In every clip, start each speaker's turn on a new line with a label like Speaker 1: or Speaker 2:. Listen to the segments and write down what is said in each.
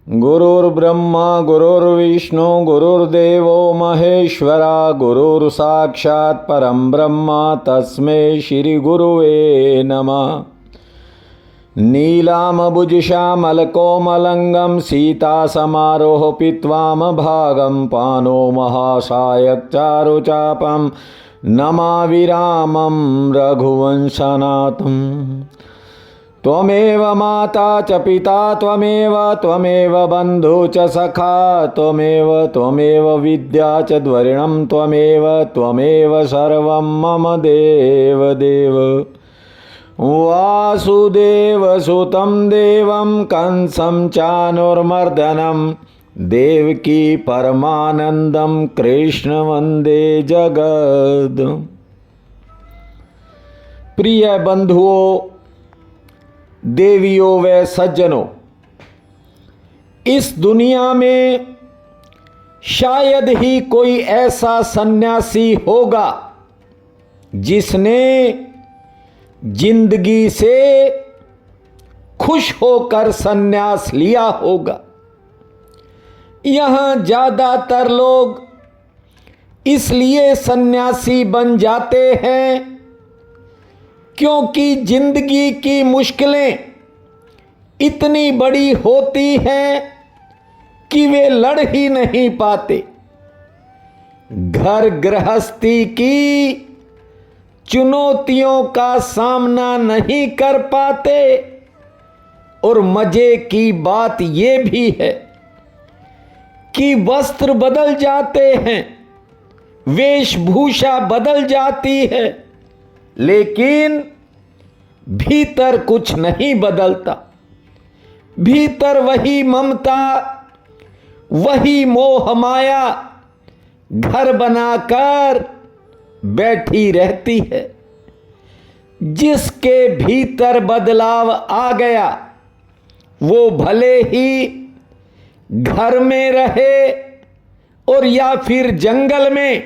Speaker 1: गुरुर्ब्रह्मा गुरुर्विष्णु गुरुर्देवो महेश्वरा गुरुर्साक्षात् परं ब्रह्म तस्मै श्री गुरुवे नमः। नीलाम्बुजश्यामलकोमलंगं सीतासमारोह पीत्वाम भागं पानो महासायकचारुचापं नमामि रामं रघुवंशनाथम्। त्वमेव माता च पिता त्वमेव बन्धु च सखा त्वमेव विद्या च द्वरिणं त्वमेव सर्वं मम देव वासुदेवसुतं देवं कंसं चानुर्मर्दनं देवकी परमानन्दं कृष्ण वन्दे जगद। प्रिय बंधुओं, देवियों व सज्जनों, इस दुनिया में शायद ही कोई ऐसा सन्यासी होगा जिसने जिंदगी से खुश होकर सन्यास लिया होगा। यहां ज्यादातर लोग इसलिए सन्यासी बन जाते हैं क्योंकि जिंदगी की मुश्किलें इतनी बड़ी होती हैं कि वे लड़ ही नहीं पाते। घर गृहस्थी की चुनौतियों का सामना नहीं कर पाते। और मजे की बात यह भी है कि वस्त्र बदल जाते हैं, वेशभूषा बदल जाती है, लेकिन भीतर कुछ नहीं बदलता। भीतर वही ममता, वही मोह माया घर बनाकर बैठी रहती है। जिसके भीतर बदलाव आ गया वो भले ही घर में रहे और या फिर जंगल में,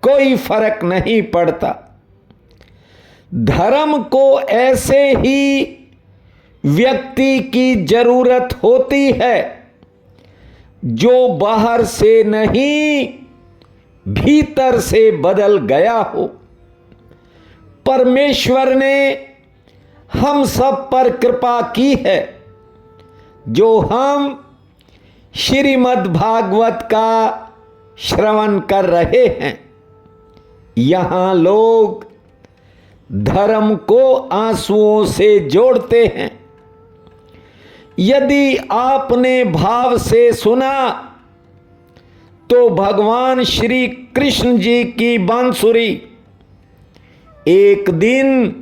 Speaker 1: कोई फर्क नहीं पड़ता। धर्म को ऐसे ही व्यक्ति की जरूरत होती है जो बाहर से नहीं भीतर से बदल गया हो। परमेश्वर ने हम सब पर कृपा की है जो हम श्रीमद् भागवत का श्रवण कर रहे हैं। यहां लोग धर्म को आंसुओं से जोड़ते हैं। यदि आपने भाव से सुना तो भगवान श्री कृष्ण जी की बांसुरी एक दिन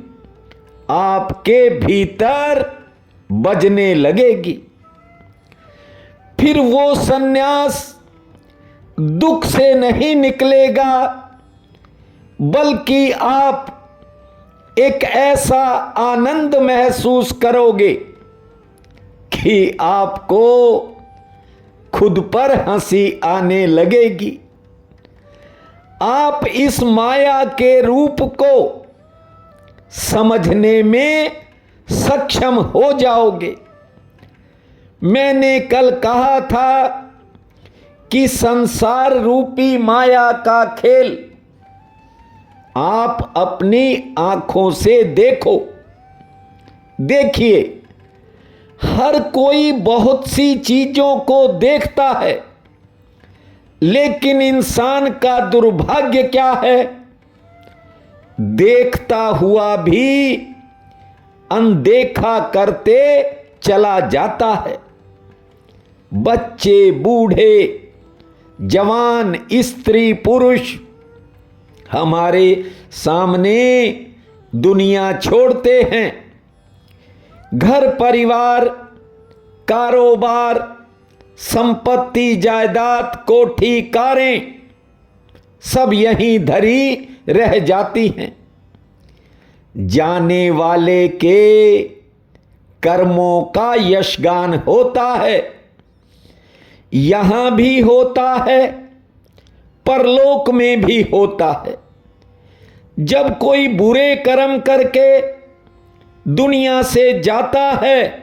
Speaker 1: आपके भीतर बजने लगेगी। फिर वो सन्यास दुख से नहीं निकलेगा, बल्कि आप एक ऐसा आनंद महसूस करोगे कि आपको खुद पर हंसी आने लगेगी। आप इस माया के रूप को समझने में सक्षम हो जाओगे। मैंने कल कहा था कि संसार रूपी माया का खेल आप अपनी आंखों से देखो। देखिए, हर कोई बहुत सी चीजों को देखता है, लेकिन इंसान का दुर्भाग्य क्या है, देखता हुआ भी अनदेखा करते चला जाता है। बच्चे, बूढ़े, जवान, स्त्री, पुरुष हमारे सामने दुनिया छोड़ते हैं। घर परिवार, कारोबार, संपत्ति, जायदाद, कोठी, कारें सब यहीं धरी रह जाती हैं। जाने वाले के कर्मों का यशगान होता है। यहां भी होता है, परलोक में भी होता है। जब कोई बुरे कर्म करके दुनिया से जाता है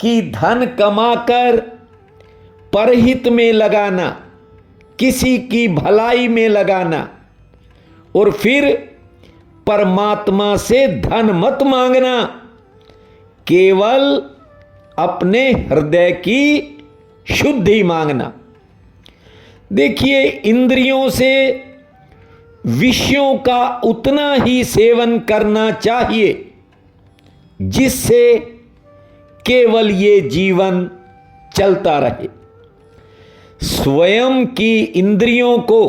Speaker 1: कि धन कमाकर परहित में लगाना, किसी की भलाई में लगाना, और फिर परमात्मा से धन मत मांगना, केवल अपने हृदय की शुद्धि मांगना। देखिए, इंद्रियों से विषयों का उतना ही सेवन करना चाहिए जिससे केवल ये जीवन चलता रहे। स्वयं की इंद्रियों को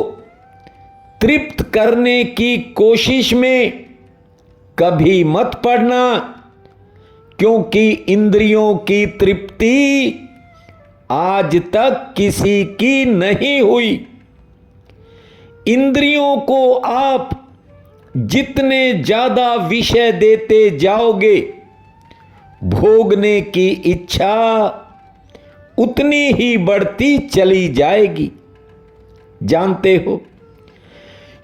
Speaker 1: तृप्त करने की कोशिश में कभी मत पड़ना, क्योंकि इंद्रियों की तृप्ति आज तक किसी की नहीं हुई। इंद्रियों को आप जितने ज्यादा विषय देते जाओगे, भोगने की इच्छा उतनी ही बढ़ती चली जाएगी। जानते हो,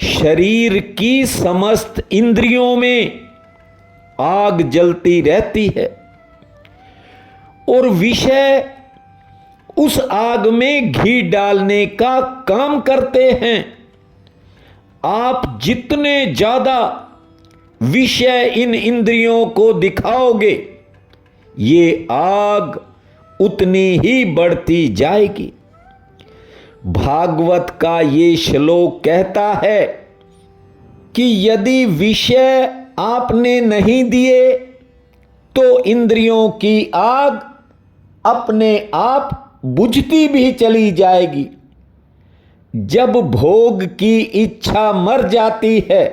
Speaker 1: शरीर की समस्त इंद्रियों में आग जलती रहती है और विषय उस आग में घी डालने का काम करते हैं। आप जितने ज्यादा विषय इन इंद्रियों को दिखाओगे, ये आग उतनी ही बढ़ती जाएगी। भागवत का ये श्लोक कहता है कि यदि विषय आपने नहीं दिए तो इंद्रियों की आग अपने आप बुझती भी चली जाएगी। जब भोग की इच्छा मर जाती है,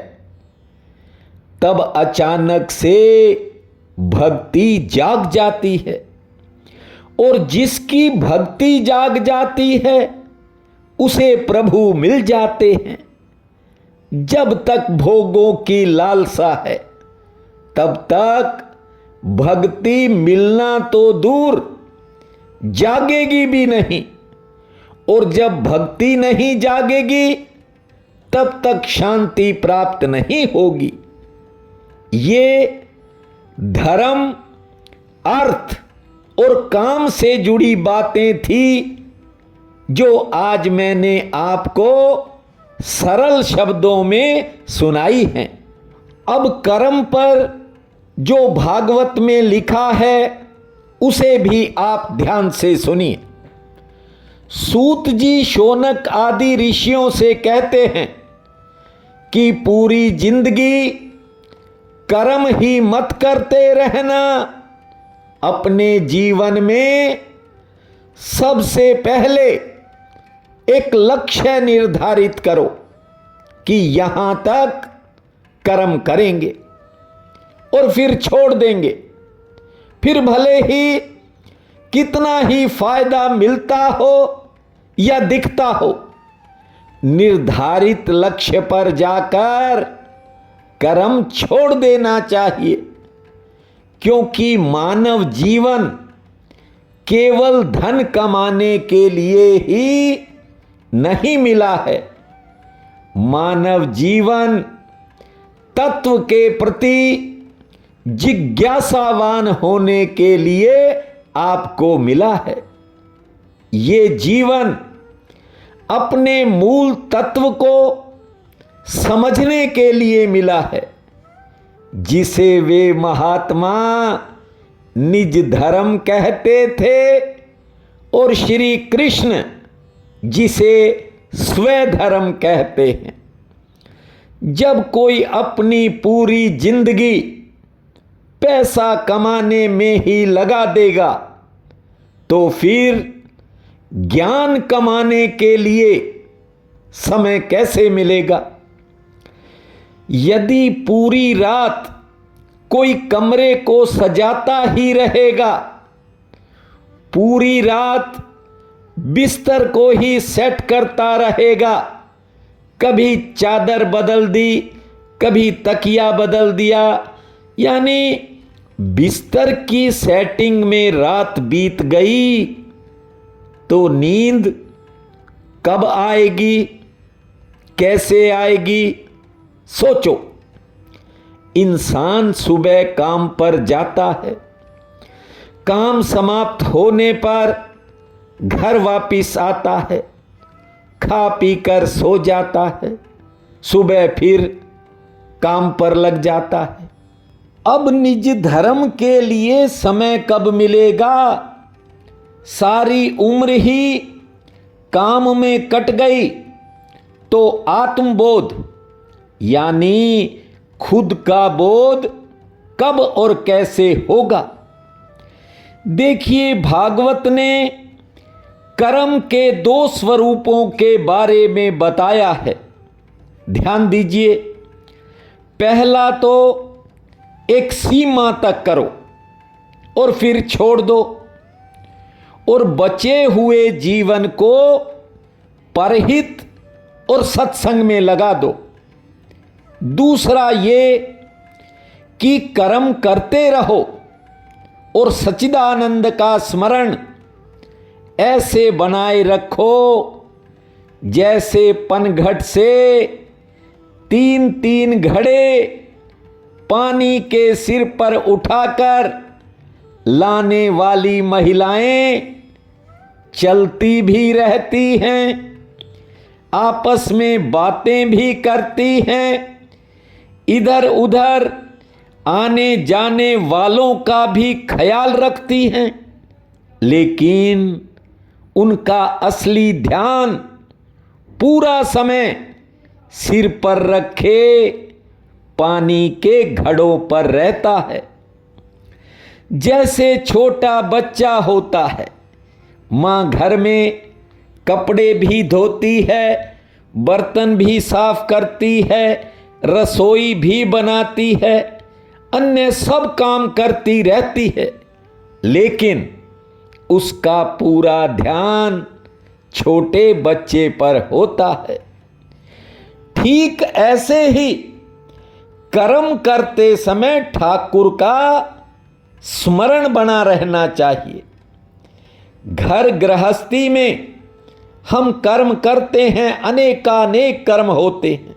Speaker 1: तब अचानक से भक्ति जाग जाती है, और जिसकी भक्ति जाग जाती है उसे प्रभु मिल जाते हैं। जब तक भोगों की लालसा है, तब तक भक्ति मिलना तो दूर, जागेगी भी नहीं, और जब भक्ति नहीं जागेगी तब तक शांति प्राप्त नहीं होगी। ये धर्म, अर्थ और काम से जुड़ी बातें थी जो आज मैंने आपको सरल शब्दों में सुनाई हैं। अब कर्म पर जो भागवत में लिखा है उसे भी आप ध्यान से सुनिए। सूत जी शौनक आदि ऋषियों से कहते हैं कि पूरी जिंदगी कर्म ही मत करते रहना, अपने जीवन में सबसे पहले एक लक्ष्य निर्धारित करो कि यहां तक कर्म करेंगे और फिर छोड़ देंगे। फिर भले ही कितना ही फायदा मिलता हो या दिखता हो, निर्धारित लक्ष्य पर जाकर कर्म छोड़ देना चाहिए, क्योंकि मानव जीवन केवल धन कमाने के लिए ही नहीं मिला है। मानव जीवन तत्व के प्रति जिज्ञासावान होने के लिए आपको मिला है। ये जीवन अपने मूल तत्व को समझने के लिए मिला है, जिसे वे महात्मा निज धर्म कहते थे और श्री कृष्ण जिसे स्वधर्म कहते हैं। जब कोई अपनी पूरी जिंदगी पैसा कमाने में ही लगा देगा, तो फिर ज्ञान कमाने के लिए समय कैसे मिलेगा? यदि पूरी रात कोई कमरे को सजाता ही रहेगा, पूरी रात बिस्तर को ही सेट करता रहेगा, कभी चादर बदल दी, कभी तकिया बदल दिया, यानी बिस्तर की सेटिंग में रात बीत गई, तो नींद कब आएगी, कैसे आएगी? सोचो। इंसान सुबह काम पर जाता है, काम समाप्त होने पर घर वापिस आता है, खा पी कर सो जाता है, सुबह फिर काम पर लग जाता है। अब निज धर्म के लिए समय कब मिलेगा? सारी उम्र ही काम में कट गई तो आत्मबोध यानी खुद का बोध कब और कैसे होगा? देखिए, भागवत ने कर्म के 2 स्वरूपों के बारे में बताया है। ध्यान दीजिए, पहला तो एक सीमा तक करो और फिर छोड़ दो और बचे हुए जीवन को परहित और सत्संग में लगा दो। दूसरा ये कि कर्म करते रहो और सच्चिदानंद का स्मरण ऐसे बनाए रखो जैसे पनघट से 3-3 घड़े पानी के सिर पर उठाकर लाने वाली महिलाएं चलती भी रहती हैं, आपस में बातें भी करती हैं, इधर उधर आने जाने वालों का भी ख्याल रखती हैं, लेकिन उनका असली ध्यान पूरा समय सिर पर रखे पानी के घड़ों पर रहता है। जैसे छोटा बच्चा होता है, माँ घर में कपड़े भी धोती है, बर्तन भी साफ करती है, रसोई भी बनाती है, अन्य सब काम करती रहती है, लेकिन उसका पूरा ध्यान छोटे बच्चे पर होता है। ठीक ऐसे ही कर्म करते समय ठाकुर का स्मरण बना रहना चाहिए। घर गृहस्थी में हम कर्म करते हैं, अनेकानेक कर्म होते हैं,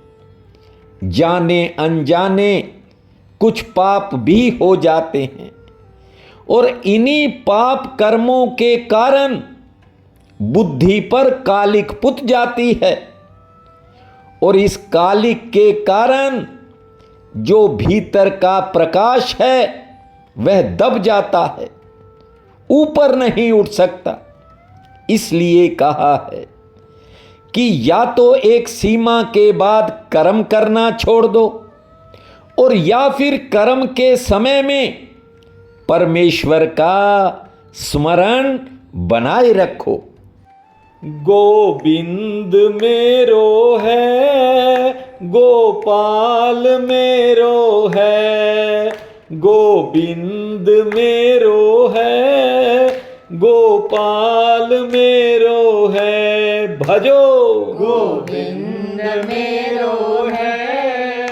Speaker 1: जाने अनजाने कुछ पाप भी हो जाते हैं और इन्हीं पाप कर्मों के कारण बुद्धि पर कालिक पुत जाती है और इस कालिक के कारण जो भीतर का प्रकाश है वह दब जाता है, ऊपर नहीं उठ सकता। इसलिए कहा है कि या तो एक सीमा के बाद कर्म करना छोड़ दो और या फिर कर्म के समय में परमेश्वर का स्मरण बनाए रखो। गोविंद मेरो है, गोपाल मेरो है, गोविंद मेरो है, गोपाल मेरो है, भजो
Speaker 2: गोविंद मेरो है,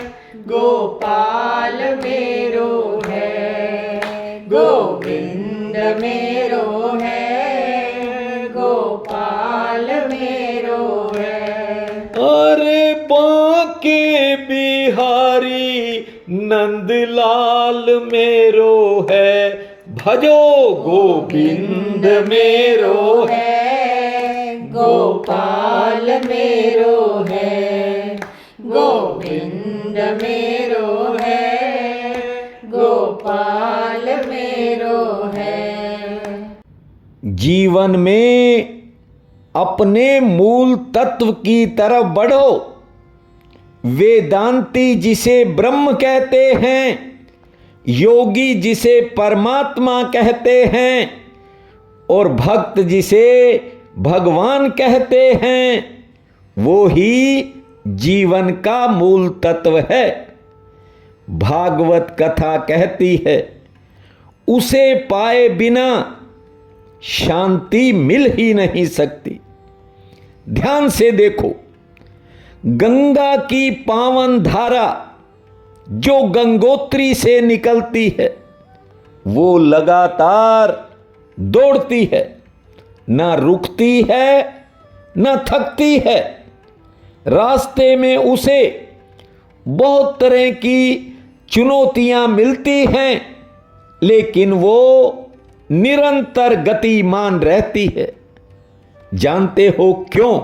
Speaker 2: गोपाल मेरो है, गोविंद मेरो है, गोपाल मेरो है।
Speaker 3: अरे बांके बिहारी नंदलाल मेरो है, भजो गोविंद मेरो
Speaker 2: है, गोपाल मेरो है, गोविंद मेरो है, गोपाल मेरो है।
Speaker 1: जीवन में अपने मूल तत्व की तरफ बढ़ो। वेदांती जिसे ब्रह्म कहते हैं, योगी जिसे परमात्मा कहते हैं और भक्त जिसे भगवान कहते हैं, वो ही जीवन का मूल तत्व है। भागवत कथा कहती है, उसे पाए बिना शांति मिल ही नहीं सकती। ध्यान से देखो, गंगा की पावन धारा जो गंगोत्री से निकलती है वो लगातार दौड़ती है, ना रुकती है ना थकती है। रास्ते में उसे बहुत तरह की चुनौतियां मिलती हैं, लेकिन वो निरंतर गतिमान रहती है। जानते हो क्यों?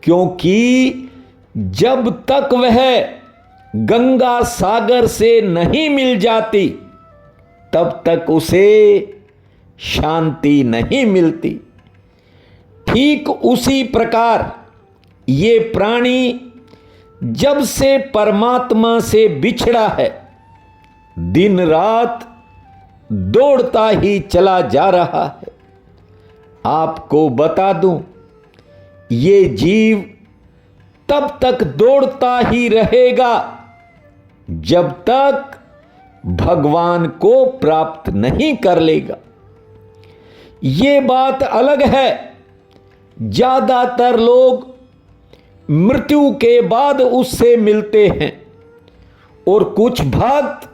Speaker 1: क्योंकि जब तक वह गंगा सागर से नहीं मिल जाती तब तक उसे शांति नहीं मिलती। ठीक उसी प्रकार ये प्राणी जब से परमात्मा से बिछड़ा है दिन रात दौड़ता ही चला जा रहा है। आपको बता दूं, ये जीव तब तक दौड़ता ही रहेगा जब तक भगवान को प्राप्त नहीं कर लेगा। ये बात अलग है, ज्यादातर लोग मृत्यु के बाद उससे मिलते हैं और कुछ भक्त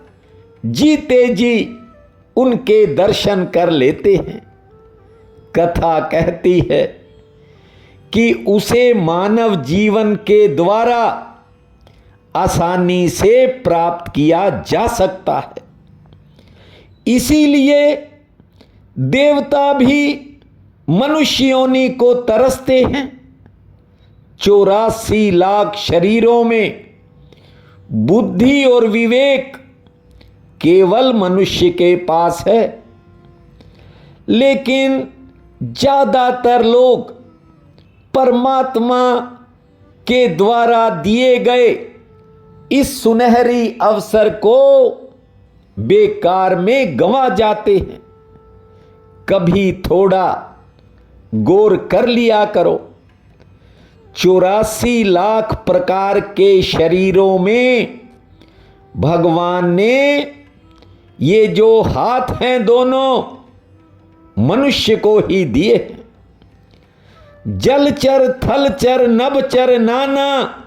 Speaker 1: जीते जी उनके दर्शन कर लेते हैं। कथा कहती है कि उसे मानव जीवन के द्वारा आसानी से प्राप्त किया जा सकता है। इसीलिए देवता भी मनुष्य योनि को तरसते हैं। 84 लाख शरीरों में बुद्धि और विवेक केवल मनुष्य के पास है, लेकिन ज्यादातर लोग परमात्मा के द्वारा दिए गए इस सुनहरी अवसर को बेकार में गंवा जाते हैं। कभी थोड़ा गौर कर लिया करो, 84 लाख प्रकार के शरीरों में भगवान ने ये जो हाथ हैं दोनों मनुष्य को ही दिए हैं। जलचर थलचर नभचर नाना,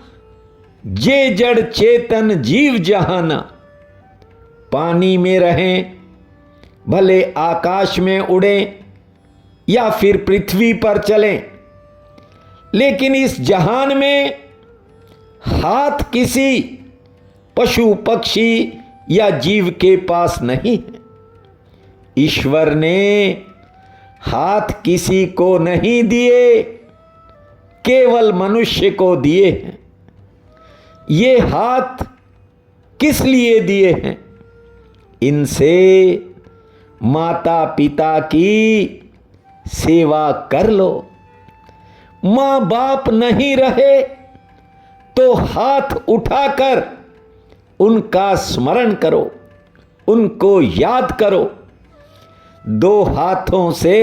Speaker 1: जे जड़ चेतन जीव जहाना। पानी में रहें, भले आकाश में उड़ें या फिर पृथ्वी पर चलें, लेकिन इस जहान में हाथ किसी पशु पक्षी या जीव के पास नहीं है। ईश्वर ने हाथ किसी को नहीं दिए, केवल मनुष्य को दिए हैं। ये हाथ किस लिए दिए हैं? इनसे माता पिता की सेवा कर लो। मां बाप नहीं रहे तो हाथ उठाकर उनका स्मरण करो, उनको याद करो। 2 हाथों से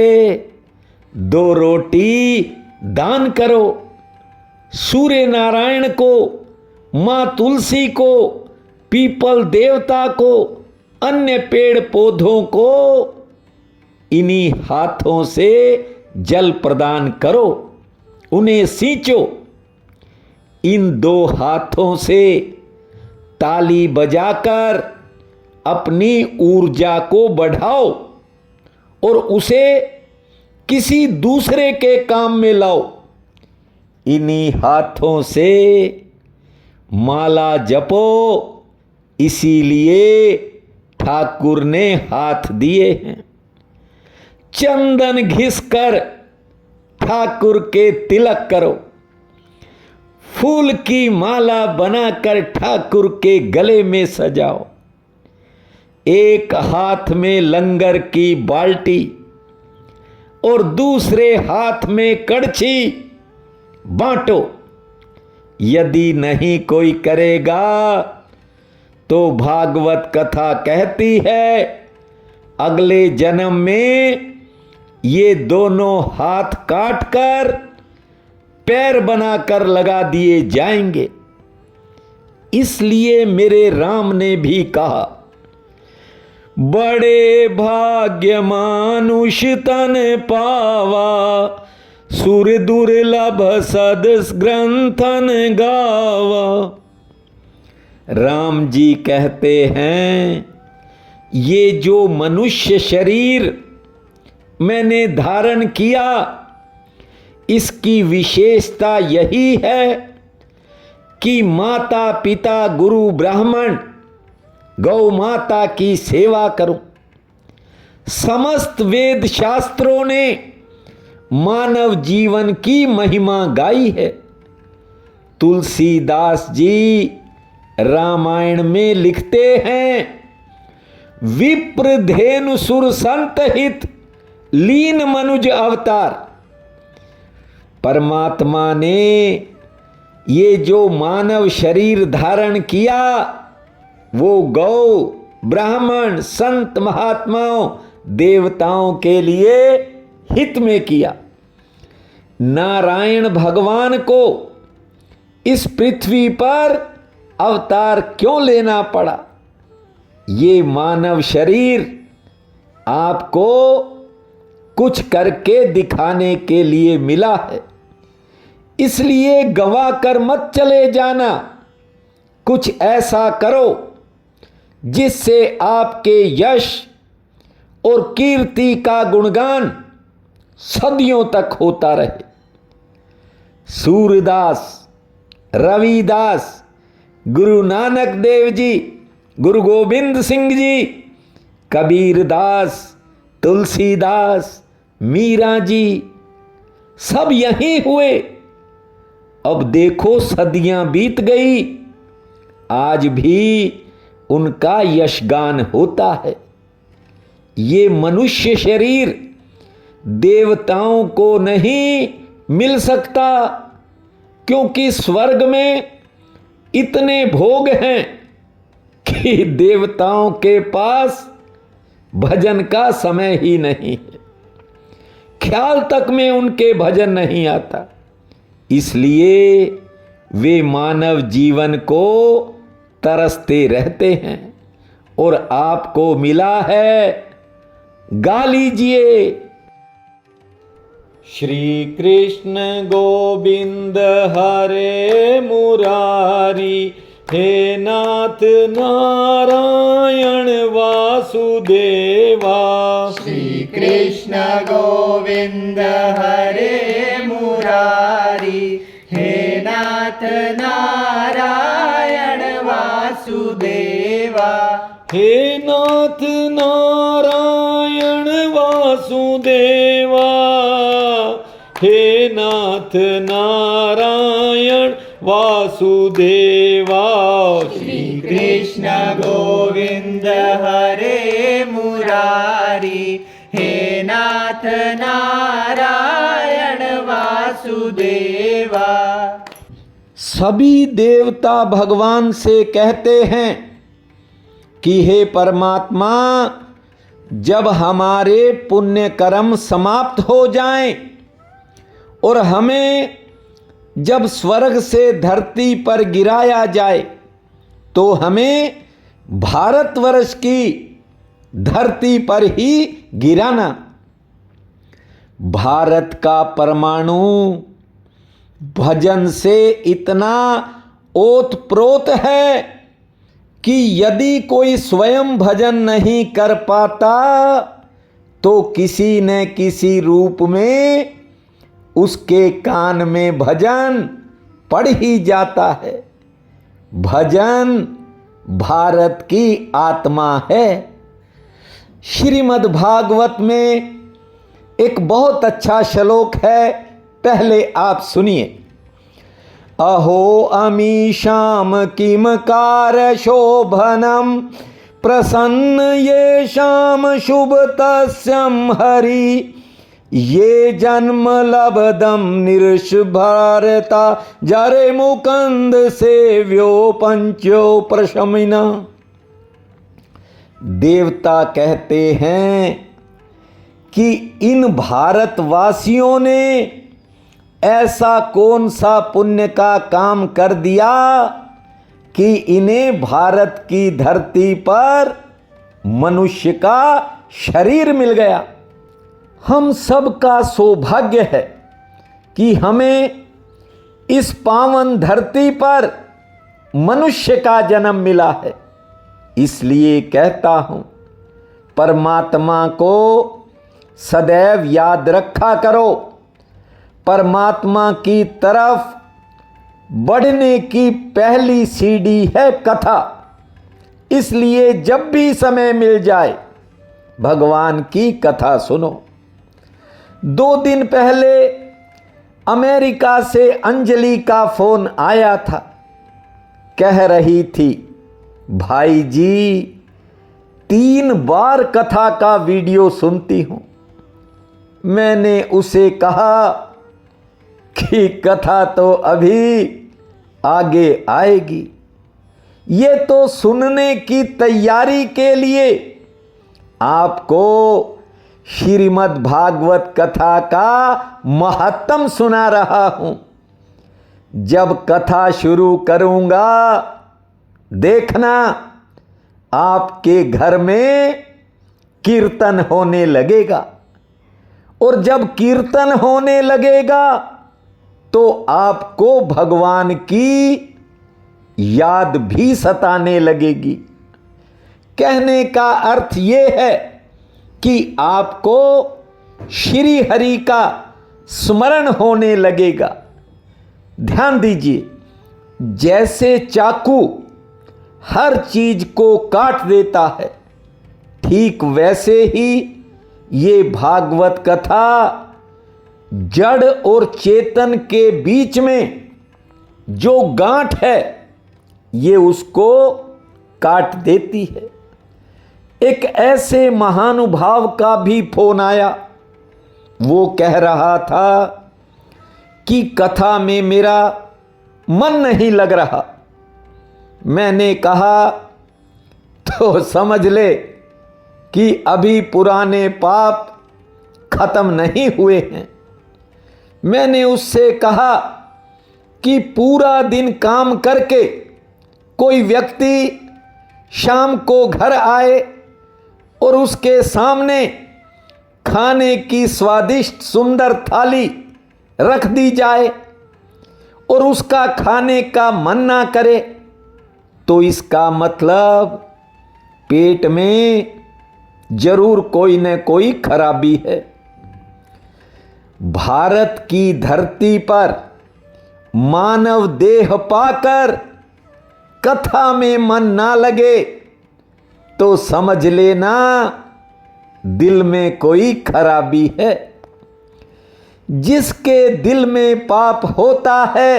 Speaker 1: 2 रोटी दान करो। सूर्य नारायण को, मां तुलसी को, पीपल देवता को, अन्य पेड़ पौधों को इन्हीं हाथों से जल प्रदान करो, उन्हें सींचो। इन 2 हाथों से ताली बजाकर अपनी ऊर्जा को बढ़ाओ और उसे किसी दूसरे के काम में लाओ। इन्हीं हाथों से माला जपो, इसीलिए ठाकुर ने हाथ दिए हैं। चंदन घिसकर ठाकुर के तिलक करो। फूल की माला बनाकर ठाकुर के गले में सजाओ। एक हाथ में लंगर की बाल्टी और दूसरे हाथ में कड़छी बांटो। यदि नहीं कोई करेगा तो भागवत कथा कहती है अगले जन्म में ये दोनों हाथ काटकर पैर बनाकर लगा दिए जाएंगे। इसलिए मेरे राम ने भी कहा, बड़े भाग्य मानुष तन पावा, सुर दुर्लभ सदस ग्रंथन गावा। राम जी कहते हैं, ये जो मनुष्य शरीर मैंने धारण किया, इसकी विशेषता यही है कि माता पिता गुरु ब्राह्मण गौ माता की सेवा करूं। समस्त वेद शास्त्रों ने मानव जीवन की महिमा गाई है। तुलसीदास जी रामायण में लिखते हैं, विप्र धेनु सुर संत हित लीन मनुज अवतार। परमात्मा ने ये जो मानव शरीर धारण किया वो गौ, ब्राह्मण, संत, महात्माओं, देवताओं के लिए हित में किया। नारायण भगवान को इस पृथ्वी पर अवतार क्यों लेना पड़ा? ये मानव शरीर आपको कुछ करके दिखाने के लिए मिला है, इसलिए गवा कर मत चले जाना। कुछ ऐसा करो जिससे आपके यश और कीर्ति का गुणगान सदियों तक होता रहे। सूरदास, रविदास, गुरु नानक देव जी, गुरु गोविंद सिंह जी, कबीरदास, तुलसीदास, मीरा जी, सब यहीं हुए। अब देखो सदियां बीत गई, आज भी उनका यशगान होता है। ये मनुष्य शरीर देवताओं को नहीं मिल सकता, क्योंकि स्वर्ग में इतने भोग हैं कि देवताओं के पास भजन का समय ही नहीं है, ख्याल तक में उनके भजन नहीं आता। इसलिए वे मानव जीवन को तरसते रहते हैं और आपको मिला है, गा लीजिए।
Speaker 3: श्री कृष्ण गोविंद हरे मुरारी, हे नाथ नारायण वासुदेवा।
Speaker 2: श्री कृष्ण गोविंद हरे मुरारी, हे नाथ नारायण वासुदेवा।
Speaker 3: हे नाथ नारायण वासुदेवा, हे नाथ नारायण वासुदेवा।
Speaker 2: श्री कृष्ण गोविंद हरे मुरारी, हे नाथ नारायण वासुदेवा।
Speaker 1: सभी देवता भगवान से कहते हैं कि हे परमात्मा, जब हमारे पुण्य कर्म समाप्त हो जाएं और हमें जब स्वर्ग से धरती पर गिराया जाए तो हमें भारतवर्ष की धरती पर ही गिराना। भारत का परमाणु भजन से इतना ओतप्रोत है कि यदि कोई स्वयं भजन नहीं कर पाता तो किसी न किसी रूप में उसके कान में भजन पड़ ही जाता है। भजन भारत की आत्मा है। श्रीमद् भागवत में एक बहुत अच्छा श्लोक है, पहले आप सुनिए। अहो अमीशाम किमकार शोभनम, प्रसन्न येषाम शुभ तस्यं हरि। ये जन्म लब्धम निरश भारता, जरे मुकंद सेव्यो पंचो प्रशमिना। देवता कहते हैं कि इन भारतवासियों ने ऐसा कौन सा पुण्य का काम कर दिया कि इन्हें भारत की धरती पर मनुष्य का शरीर मिल गया। हम सब का सौभाग्य है कि हमें इस पावन धरती पर मनुष्य का जन्म मिला है। इसलिए कहता हूं, परमात्मा को सदैव याद रखा करो। परमात्मा की तरफ बढ़ने की पहली सीढ़ी है कथा। इसलिए जब भी समय मिल जाए भगवान की कथा सुनो। 2 दिन पहले अमेरिका से अंजलि का फोन आया था। कह रही थी, भाई जी 3 बार कथा का वीडियो सुनती हूं। मैंने उसे कहा कि कथा तो अभी आगे आएगी, ये तो सुनने की तैयारी के लिए आपको श्रीमद् भागवत कथा का महत्व सुना रहा हूं। जब कथा शुरू करूंगा, देखना आपके घर में कीर्तन होने लगेगा, और जब कीर्तन होने लगेगा तो आपको भगवान की याद भी सताने लगेगी। कहने का अर्थ यह है कि आपको श्री हरि का स्मरण होने लगेगा। ध्यान दीजिए, जैसे चाकू हर चीज को काट देता है, ठीक वैसे ही ये भागवत कथा जड़ और चेतन के बीच में जो गांठ है, ये उसको काट देती है। एक ऐसे महानुभाव का भी फोन आया। वो कह रहा था कि कथा में मेरा मन नहीं लग रहा। मैंने कहा, तो समझ ले कि अभी पुराने पाप खत्म नहीं हुए हैं। मैंने उससे कहा कि पूरा दिन काम करके कोई व्यक्ति शाम को घर आए और उसके सामने खाने की स्वादिष्ट सुंदर थाली रख दी जाए और उसका खाने का मन ना करे, तो इसका मतलब पेट में जरूर कोई न कोई खराबी है। भारत की धरती पर मानव देह पाकर कथा में मन ना लगे तो समझ लेना दिल में कोई खराबी है। जिसके दिल में पाप होता है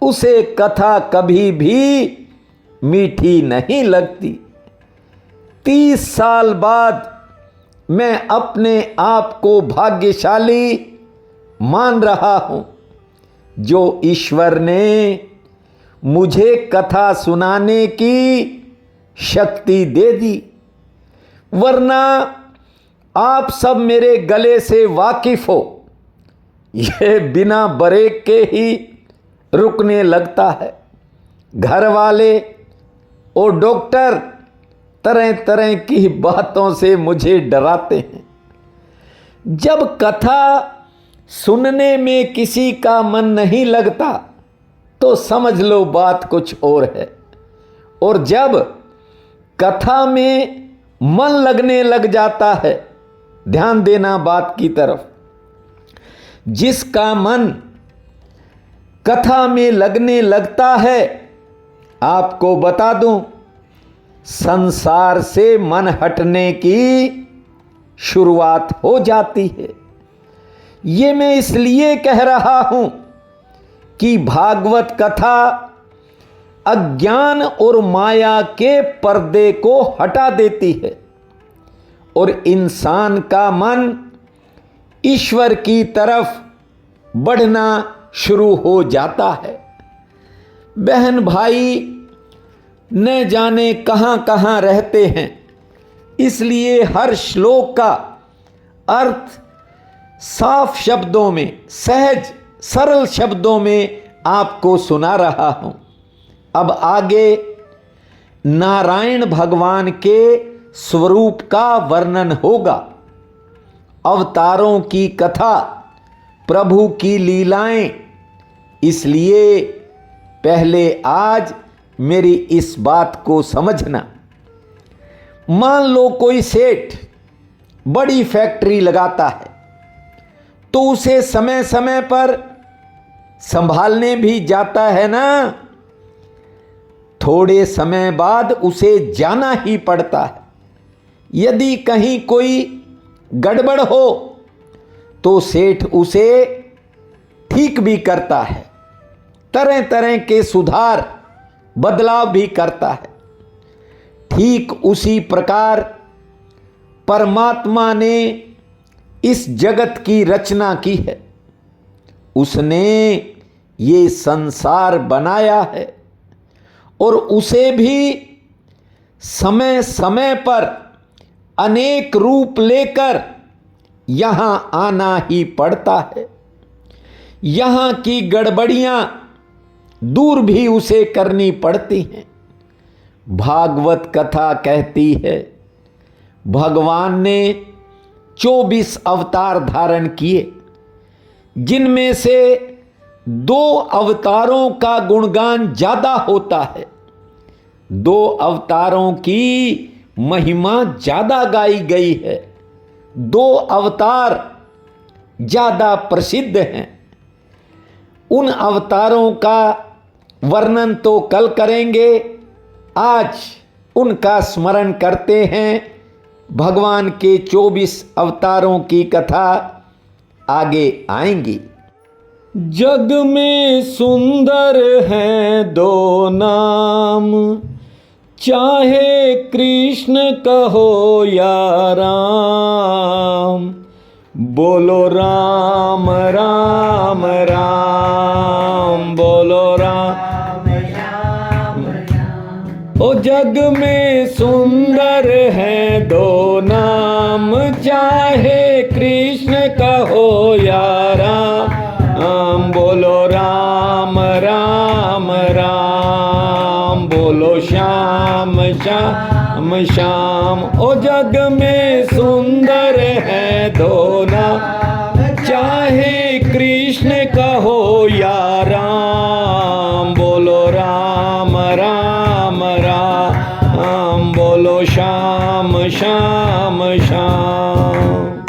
Speaker 1: उसे कथा कभी भी मीठी नहीं लगती। 30 साल बाद मैं अपने आप को भाग्यशाली मान रहा हूं, जो ईश्वर ने मुझे कथा सुनाने की शक्ति दे दी। वरना आप सब मेरे गले से वाकिफ हो, यह बिना ब्रेक के ही रुकने लगता है। घर वाले और डॉक्टर तरह तरह की बातों से मुझे डराते हैं। जब कथा सुनने में किसी का मन नहीं लगता तो समझ लो बात कुछ और है, और जब कथा में मन लगने लग जाता है, ध्यान देना बात की तरफ, जिसका मन कथा में लगने लगता है, आपको बता दूं, संसार से मन हटने की शुरुआत हो जाती है। ये मैं इसलिए कह रहा हूं कि भागवत कथा अज्ञान और माया के पर्दे को हटा देती है और इंसान का मन ईश्वर की तरफ बढ़ना शुरू हो जाता है। बहन भाई न जाने कहां कहां रहते हैं, इसलिए हर श्लोक का अर्थ साफ शब्दों में, सहज सरल शब्दों में आपको सुना रहा हूं। अब आगे नारायण भगवान के स्वरूप का वर्णन होगा। अवतारों की कथा, प्रभु की लीलाएं। इसलिए पहले आज मेरी इस बात को समझना। मान लो कोई सेठ बड़ी फैक्ट्री लगाता है, तो उसे समय समय पर संभालने भी जाता है ना। थोड़े समय बाद उसे जाना ही पड़ता है, यदि कहीं कोई गड़बड़ हो तो सेठ उसे ठीक भी करता है, तरह तरह के सुधार बदलाव भी करता है। ठीक उसी प्रकार परमात्मा ने इस जगत की रचना की है। उसने ये संसार बनाया है और उसे भी समय समय पर अनेक रूप लेकर यहां आना ही पड़ता है। यहां की गड़बड़ियां दूर भी उसे करनी पड़ती हैं। भागवत कथा कहती है भगवान ने 24 अवतार धारण किए, जिनमें से 2 अवतारों का गुणगान ज्यादा होता है। 2 अवतारों की महिमा ज्यादा गाई गई है। 2 अवतार ज्यादा प्रसिद्ध हैं। उन अवतारों का वर्णन तो कल करेंगे, आज उनका स्मरण करते हैं। भगवान के 24 अवतारों की कथा आगे आएंगी।
Speaker 3: जग में सुंदर हैं 2 नाम, चाहे कृष्ण कहो या राम। बोलो राम राम राम, बोलो राम। ओ जग में सुंदर हैं 2 नाम, चाहे कृष्ण कहो या राम। बोलो राम राम राम, बोलो श्याम श्याम श्याम। ओ जग में सुंदर हैं 2 नाम, चाहे कृष्ण कहो या राम। बोलो राम राम राम, बोलो श्याम श्याम श्याम।